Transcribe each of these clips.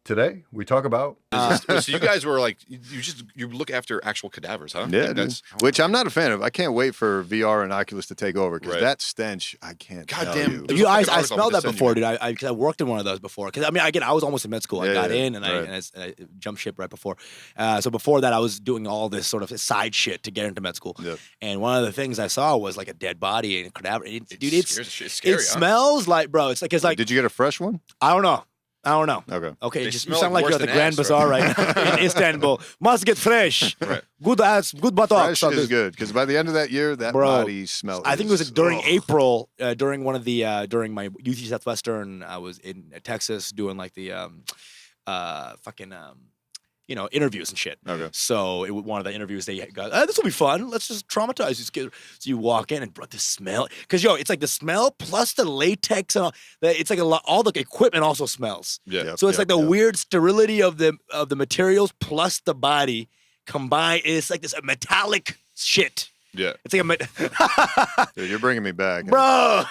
Today, we talk about... So you guys were like, you look after actual cadavers, huh? Yeah, which I'm not a fan of. I can't wait for VR and Oculus to take over because that stench, I can't tell you. I smelled that before, dude. I worked in one of those before. Because I mean, again, I was almost in med school. I got in and I jumped ship right before. So before that, I was doing all this sort of side shit to get into med school. Yep. And one of the things I saw was like a dead body and a cadaver. Dude, it's scary. It smells like, bro. It's like Did you get a fresh one? I don't know. Okay. You sound like you're at the Grand Bazaar right now in Istanbul. Must get fresh. Right. Good ass, good buttocks. Fresh is good because by the end of that year, that body smelled. I think it was during April, during one of the during my UT Southwestern. I was in Texas doing like the interviews and shit. Okay. So one of the interviews they got, this will be fun. Let's just traumatize these kids. So you walk in and bro, the smell, because it's like the smell plus the latex and all. It's like all the equipment also smells. Yeah. So it's like the weird sterility of the materials plus the body combined. It's like this metallic shit. Yeah, it's like Dude, you're bringing me back, bro.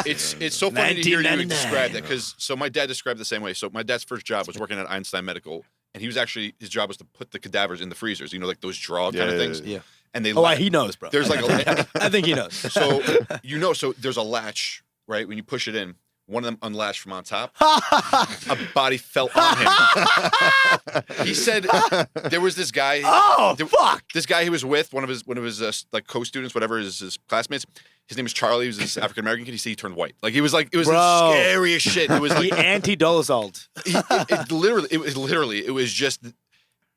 It's so funny to hear you describe that because my dad described it the same way. So my dad's first job was working at Einstein Medical. And he was his job was to put the cadavers in the freezers, like those draw kind of things. Yeah. And they he knows, bro. There's like I think he knows. So so there's a latch, right? When you push it in, one of them unlatched from on top. A body fell on him. He said there was this guy. Oh, fuck! This guy he was with, one of his like co-students, whatever, his classmates. His name is Charlie. He was this African American kid. He said he turned white. Like it was the scariest shit. It was like the anti-Dolezal. It was just.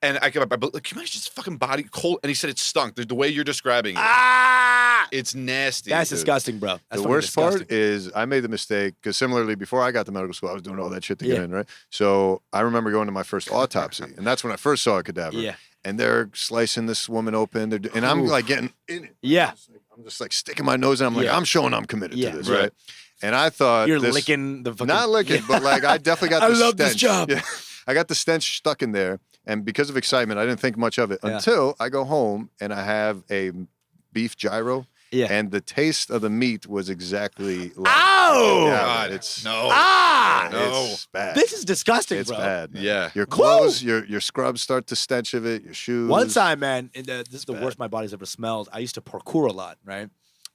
And can you imagine just fucking body cold? And he said it stunk. The way you're describing it, it's nasty. That's disgusting, bro. That's the worst part is I made the mistake because similarly before I got to medical school, I was doing all that shit to get in, right? So I remember going to my first autopsy, and that's when I first saw a cadaver. Yeah. And they're slicing this woman open, and I'm like getting in it. Yeah. I'm just like sticking my nose in. I'm like, I'm showing I'm committed to this, right? And I thought you're licking the fucking... Not licking, but like I definitely got the stench. I love this job. Yeah. I got the stench stuck in there. And because of excitement, I didn't think much of it until I go home and I have a beef gyro. Yeah. And the taste of the meat was exactly like... Ow! God, it's bad. This is disgusting, it's bro. It's bad. Man. Yeah. Your clothes, your scrubs start to stench of it, your shoes. One time, man, this is the worst my body's ever smelled. I used to parkour a lot, right?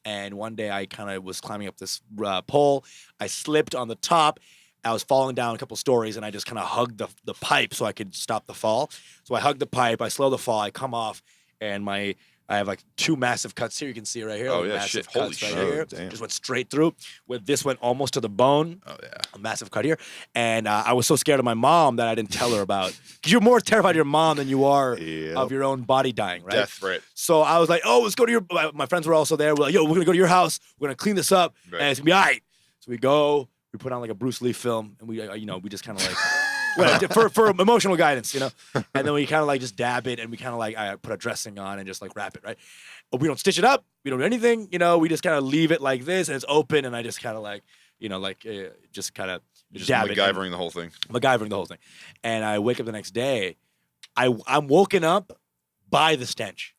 And one day I kind of was climbing up this pole. I slipped on the top. I was falling down a couple stories, and I just kind of hugged the pipe so I could stop the fall. So I hugged the pipe. I slow the fall. I come off, and I have like 2 massive cuts here. You can see right here. Oh, yeah, massive shit. Holy cuts shit. right here. Damn. Just went straight through. This went almost to the bone. Oh, yeah. A massive cut here. And I was so scared of my mom that I didn't tell her about. Because you're more terrified of your mom than you are of your own body dying, right? Death, right. So I was like, let's go to your... My friends were also there. We're like, we're going to go to your house. We're going to clean this up. Right. And it's going to be all right. So we go... We put on like a Bruce Lee film, and we just kind of like for emotional guidance, and then we kind of like just dab it, and we kind of like I put a dressing on and just like wrap it, right? But we don't stitch it up, we don't do anything, we just kind of leave it like this, and it's open, and I just kind of like, just kind of dab it. MacGyvering the whole thing. MacGyvering the whole thing, and I wake up the next day, I'm woken up by the stench.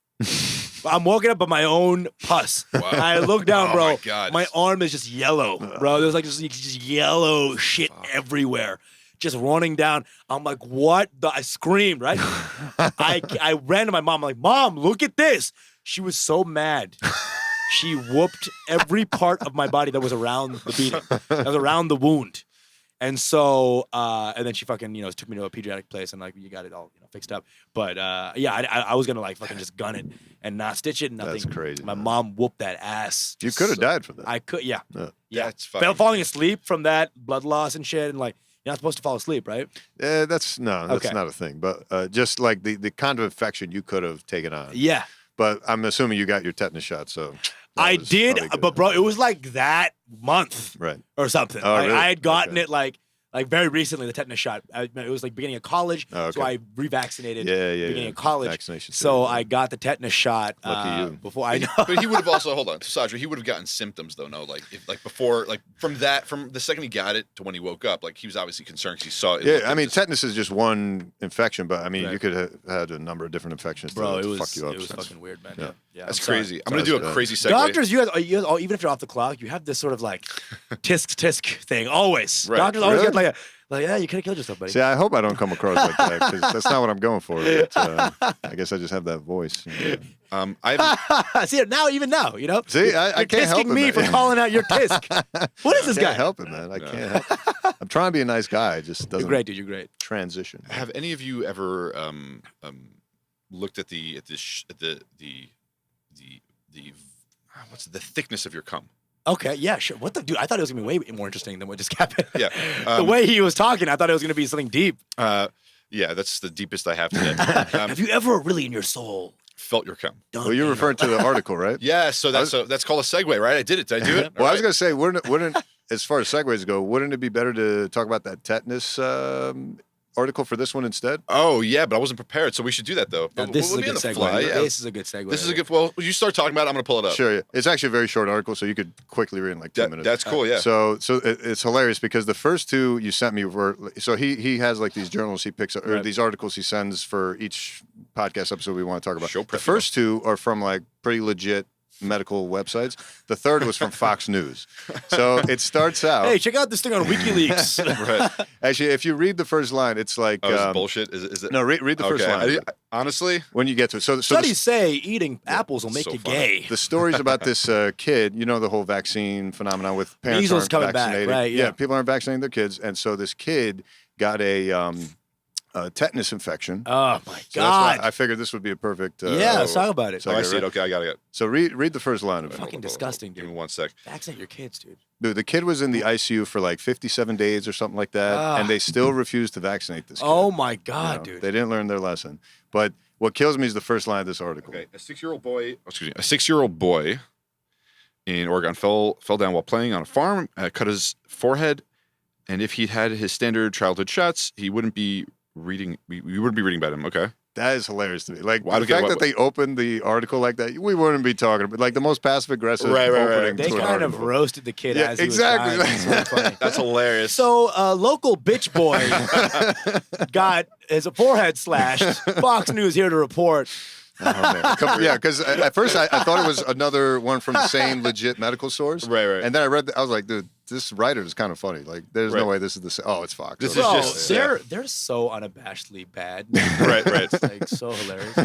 I'm walking up by my own pus. Wow. I look down, bro. My God. My arm is just yellow, bro. There's like just yellow shit everywhere, just running down. I'm like, what? I screamed, right? I ran to my mom. I'm like, Mom, look at this. She was so mad. She whooped every part of my body that was around the beating, that was around the wound. And so, and then she fucking, took me to a pediatric place and like, you got it all, fixed up. But I was gonna like fucking just gun it and not stitch it. Nothing. That's crazy. My mom whooped that ass. You could have died from that. I could, yeah. That's fucking falling asleep from that blood loss and shit, and like you're not supposed to fall asleep, right? That's not a thing. But just like the kind of infection you could have taken on. Yeah. But I'm assuming you got your tetanus shot, so. I did, but bro, it was like that month, right, or something. Oh, really? I had gotten it like very recently, the tetanus shot. It was like beginning of college, so I revaccinated beginning of college. Vaccination so I got the tetanus shot before I know. But he would have also Sajra, he would have gotten symptoms though, no? Before, from the second he got it to when he woke up, like he was obviously concerned because he saw it. Yeah, I mean, tetanus is just one infection, but I mean, you could have had a number of different infections. Bro, it was fuck you up. It was fucking weird, man. Yeah, that's crazy. I'm gonna do a crazy segue. Doctors, you guys, even if you're off the clock, you have this sort of like tisk thing always. Right. Doctors always get Like, yeah, you could have killed yourself, buddy. See, I hope I don't come across like that because that's not what I'm going for. But, I guess I just have that voice. I See, even now, you know? See, I can't help it, me man. for calling out your tisk. What is this guy? I can't help it, man. I can't help it. I'm trying to be a nice guy. It just doesn't. You're great, dude. You're great. Transition. Have any of you ever looked at the what's the thickness of your cum? Okay, yeah, sure. What the dude? I thought it was gonna be way more interesting than what just happened. Yeah, the way he was talking, I thought it was gonna be something deep. Yeah, that's the deepest I have today. Have you ever really in your soul felt your cum? Well, you're referring to the article, right? Yeah, so that's called a segue, right? I did it. Did I do it? Well, I was gonna say, wouldn't as far as segues go, wouldn't it be better to talk about that tetanus article for this one instead? Oh yeah, but I wasn't prepared, so we should do that though. Now, this is a good segue. Yeah. This is a good segue. This is a good. Well, you start talking about it, I'm gonna pull it up. Sure. Yeah. It's actually a very short article, so you could quickly read in like 2 minutes. That's cool. Yeah. So it's hilarious because the first two you sent me were so he has like these journals he picks up, or these articles he sends for each podcast episode we want to talk about. The first two are from like pretty legit medical websites. The third was from Fox News. So it starts out. Hey, check out this thing on WikiLeaks. Right. Actually, if you read the first line, it's like it's bullshit. Is it? No, read the first line. Honestly, when you get to it. So studies say eating apples will make you gay. The story's about this kid. You know the whole vaccine phenomenon with parents Measles aren't coming vaccinated. back, right? Yeah, people aren't vaccinating their kids, and so this kid got a tetanus infection. Oh my So god! that's why I figured this would be a perfect. yeah, let's talk about it. So I see it. Okay, I got it. So read the first line of it. Fucking disgusting, dude. Give me 1 sec. Vaccinate your kids, dude. Dude, the kid was in the ICU for like 57 days or something like that, and they still refused to vaccinate this kid. Oh my god, dude! They didn't learn their lesson. But what kills me is the first line of this article. Okay, a 6-year-old boy in Oregon fell down while playing on a farm, cut his forehead, and if he'd had his standard childhood shots, he wouldn't be reading. We wouldn't be reading about him. Okay. That is hilarious to me. Like the fact that they opened the article like that, we wouldn't be talking about like the most passive aggressive opening. They to kind an of article. roasted the kid as he exactly. was dying. It's really funny. That's hilarious. So, local bitch boy got his forehead slashed. Fox News here to report. Oh, man. Yeah, because at first I thought it was another one from the same legit medical source. Right. And then I read, I was like, dude, this writer is kind of funny. Like, there's no way this is the same. Oh, it's Fox. This Bro, is just they're so unabashedly bad. right. It's like so hilarious.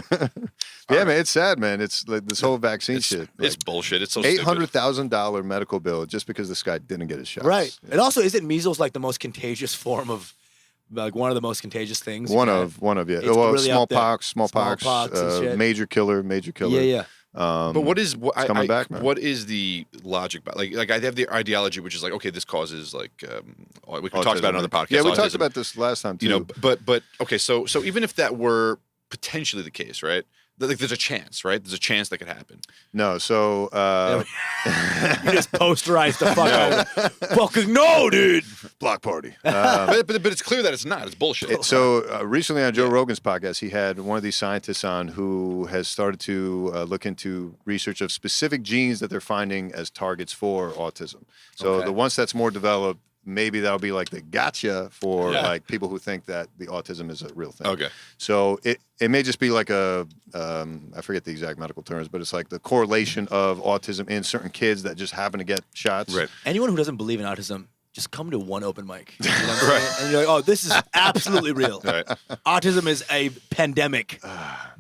Yeah, man, it's sad, man. It's like this whole vaccine shit. It's bullshit. It's so $800,000 medical bill just because this guy didn't get his shots. Right. And also, isn't measles like the most contagious form of, like one of the most contagious things? One of yeah. It's Well, really up there. smallpox, and shit. major killer. Yeah. But what is coming back, man. what is the logic? Like I have the ideology, which is like, okay, this causes like we can talk about it on another podcast. Yeah, we autism. talked about this last time too. You know, but okay, so even if that were potentially the case, right? Like there's a chance, right? There's a chance that could happen. No, so you just posterized the fuck out. Fucking no, dude. block party. But it's clear that it's not. It's bullshit. So recently on Joe Rogan's podcast, he had one of these scientists on who has started to look into research of specific genes that they're finding as targets for autism. So the ones that's more developed, maybe that'll be like the gotcha for like people who think that the autism is a real thing. Okay. So it may just be like I forget the exact medical terms, but it's like the correlation of autism in certain kids that just happen to get shots. Right. Anyone who doesn't believe in autism, just come to one open mic. You know what I'm saying? And you're like, oh, this is absolutely real. Right. Autism is a pandemic.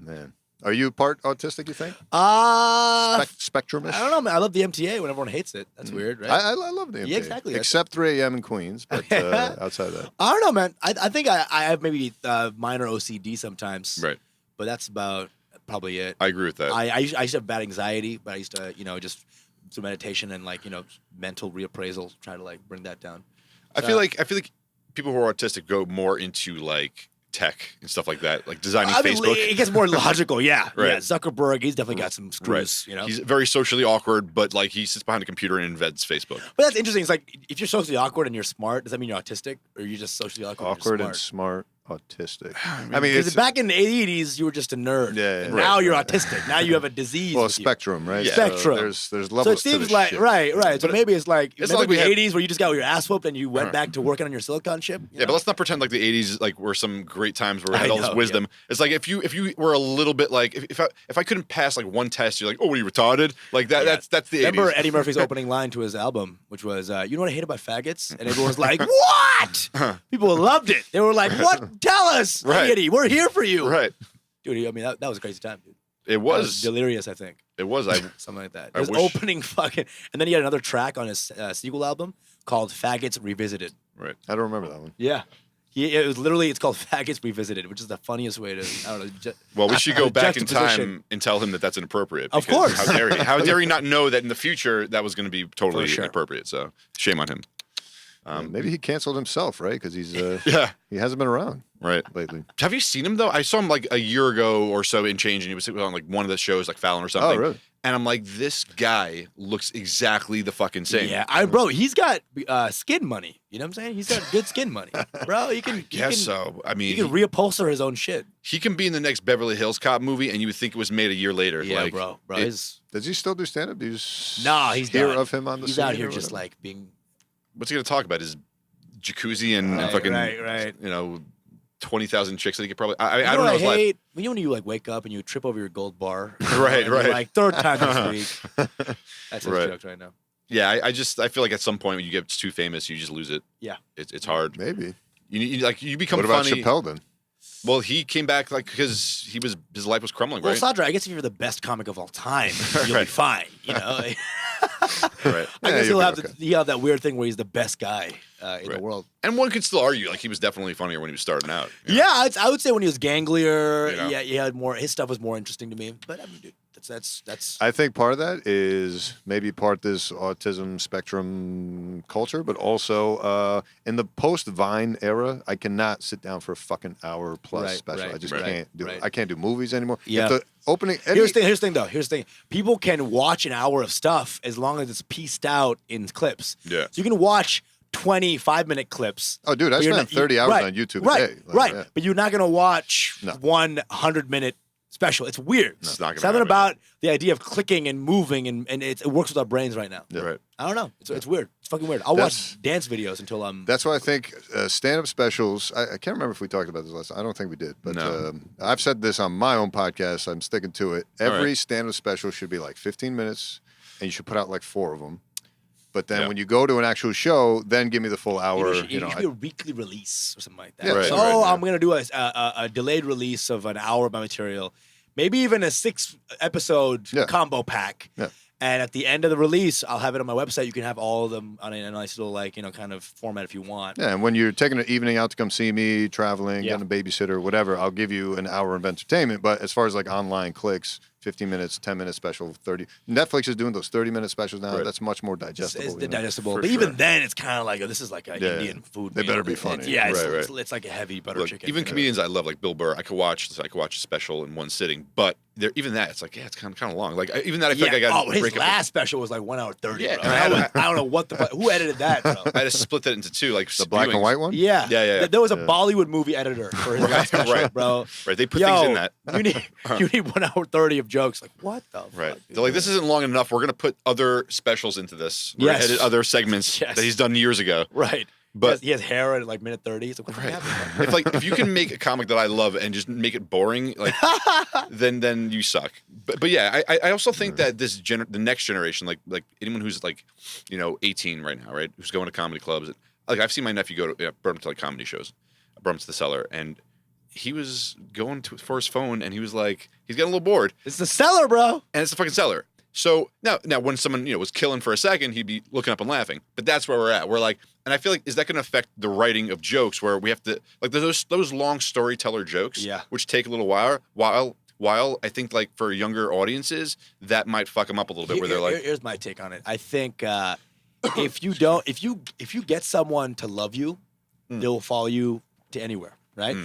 Man. Are you part autistic, you think? Spectrumish? I don't know, man. I love the MTA when everyone hates it. That's weird, right? I love the MTA. Yeah, exactly. Except 3 a.m. in Queens, but outside of that. I don't know, man. I think I have maybe minor OCD sometimes. Right. But that's about probably it. I agree with that. I used to have bad anxiety, but I used to, just do meditation and like, mental reappraisal, try to like bring that down. I feel like people who are autistic go more into like tech and stuff like that, like designing Facebook. It gets more logical, yeah. Right. Yeah, Zuckerberg, he's definitely got some screws, He's very socially awkward, but like he sits behind a computer and invents Facebook. But that's interesting. It's like if you're socially awkward and you're smart, does that mean you're autistic, or you're just socially awkward? Awkward and and smart. autistic? I I mean, Because it's back in the 80s, you were just a nerd. Yeah, And right, now you're right. autistic. Now you have a disease. well, with you. spectrum, right? Yeah. Spectrum. So there's levels So it to seems this like shit. right. So But maybe it's like it's remember not like we the had- 80s where you just got your ass whooped and you went back to working on your silicon chip. Yeah, but let's not pretend like the '80s like were some great times where we I had all this know, wisdom. It's like if you were a little bit like if I couldn't pass like one test, you're like, oh, were you retarded? Like that. Yeah. That's the Remember 80s. Eddie Murphy's opening line to his album, which was, "You know what I hate about faggots?" And everyone was like, "What?" People loved it. They were like, "What? Tell us, Right. Eddie. We're here for you." Right. Dude, I mean, that was a crazy time, dude. It That was. delirious, I think. It was. Something like that. I His wish- opening fucking, and then he had another track on his sequel album called "Faggots Revisited." Right. I don't remember that one. Yeah, it was literally it's called "Faggots Revisited," which is the funniest way to I don't know. Well, we should go back in juxtaposition. time and tell him that that's inappropriate. Of because course. How dare he? How dare he not know that in the future that was going to be totally For sure. inappropriate? So shame on him. Maybe he canceled himself, right? Because he's Yeah. he hasn't been around Right. lately. Have you seen him though? I saw him like a year ago or so in Change, and he was on like one of the shows, like Fallon or something. Oh, really? And I'm like, this guy looks exactly the fucking same. Yeah, bro, he's got skin money. You know what I'm saying? He's got good skin money, bro. He can. Guess so. I He mean, can reupholster his own shit. he can be in the next Beverly Hills Cop movie, and you would think it was made a year later. Yeah, like, bro. it- Does he still do stand up? Do you just Nah, he's hear done. of him on the He's scene out here or just whatever? like being what's he going to talk about? His jacuzzi and right, fucking, right. 20,000 chicks that he could probably. I You know don't what know I his life. hate? You know when you like wake up and you trip over your gold bar. Right, And you're right. Like third time this week. That's his Right. joke right now. Yeah, I feel like at some point when you get too famous, you just lose it. Yeah. It's hard. Maybe. You become What about funny. Chappelle then? Well, he came back like because his life was crumbling, Well, right? Sadra, I guess if you're the best comic of all time, you'll be Right. fine. You know. Right. I Yeah, guess you'll he'll be have okay. he'll have that weird thing where he's the best guy in the Right. world. And one could still argue like he was definitely funnier when he was starting out. you know? Yeah, I would say when he was ganglier, You know? yeah, he had more. His stuff was more interesting to me. But I mean, dude, that's. I think part of that is maybe part this autism spectrum culture, but also in the post Vine era, I cannot sit down for a fucking hour plus Right, special. right, I just right, can't do it. right. I can't do movies anymore. Yeah. If the opening. Here's the thing though. Here's the thing. People can watch an hour of stuff as long as it's pieced out in clips. Yeah. So you can watch 25-minute clips. Oh, dude, I but you're spent not- 30 hours right, on YouTube right, a day. Like, right. yeah. But you're not gonna watch No. 100-minute special. It's weird. It's not gonna Something happen. about the idea of clicking and moving and it works with our brains right now. Yeah. Right. I don't know. It's weird. It's fucking weird. I'll That's- watch dance videos until I'm. That's why I think stand-up specials. I can't remember if we talked about this last time. I don't think we did, but No. I've said this on my own podcast. I'm sticking to it. All Every right. stand-up special should be like 15 minutes, and you should put out like 4 of them. But then Yeah. when you go to an actual show, then give me the full hour. It You know, should be a weekly release or something like that. Yeah, Right, So, right, yeah. I'm gonna do a delayed release of an hour of my material, maybe even a 6-episode Yeah. combo pack. Yeah. And at the end of the release, I'll have it on my website. You can have all of them on a nice little kind of format if you want. yeah, and when you're taking an evening out to come see me, traveling, Yeah. getting a babysitter, whatever, I'll give you an hour of entertainment. But as far as like online clicks, 15 minutes, 10-minute special, 30. Netflix is doing those 30-minute specials now. Right. That's much more digestible. It's you know? digestible, For but even sure. then, it's kind of like this is like a Yeah. Indian food. They meal. better be It's- funny. Yeah, Right, it's like a heavy butter Look, chicken. even you know? comedians I love, like Bill Burr, I could watch a special in one sitting, but even that, it's like, yeah, it's kind of long. Like even that, I feel like I got to his break up. last special was like 1 hour 30. Yeah, bro. and I I don't know what who edited that, bro. I had to split that into 2, like The black and viewings. white one? Yeah, Yeah. There was a Yeah. Bollywood movie editor for his last special, right. bro. Right, they put Yo, things in that. you need 1 hour 30 of jokes. Like what the? Right. Fuck, dude? They're like, this isn't long enough. We're gonna put other specials into this. We're gonna Yes. edit other segments Yes. that he's done years ago. Right. But he has hair at like minute 30. It's like, what the Right. happened, bro? if you can make a comic that I love and just make it boring, like then you suck. But yeah, I also think that the next generation, like anyone who's like 18 right now, right, who's going to comedy clubs, like I've seen my nephew go to brought him to like comedy shows, I brought him to the Cellar, and he was going for his phone, and he was like, he's getting a little bored, It's the seller, bro. and it's the fucking Cellar. So now when someone was killing for a second, he'd be looking up and laughing. But that's where we're at. We're like, and I feel like, is that going to affect the writing of jokes where we have to like those long storyteller jokes, Yeah. which take a little while. I think like for younger audiences, that might fuck them up a little bit. Where they're like, here's my take on it. I think if you get someone to love you, they'll follow you to anywhere, right?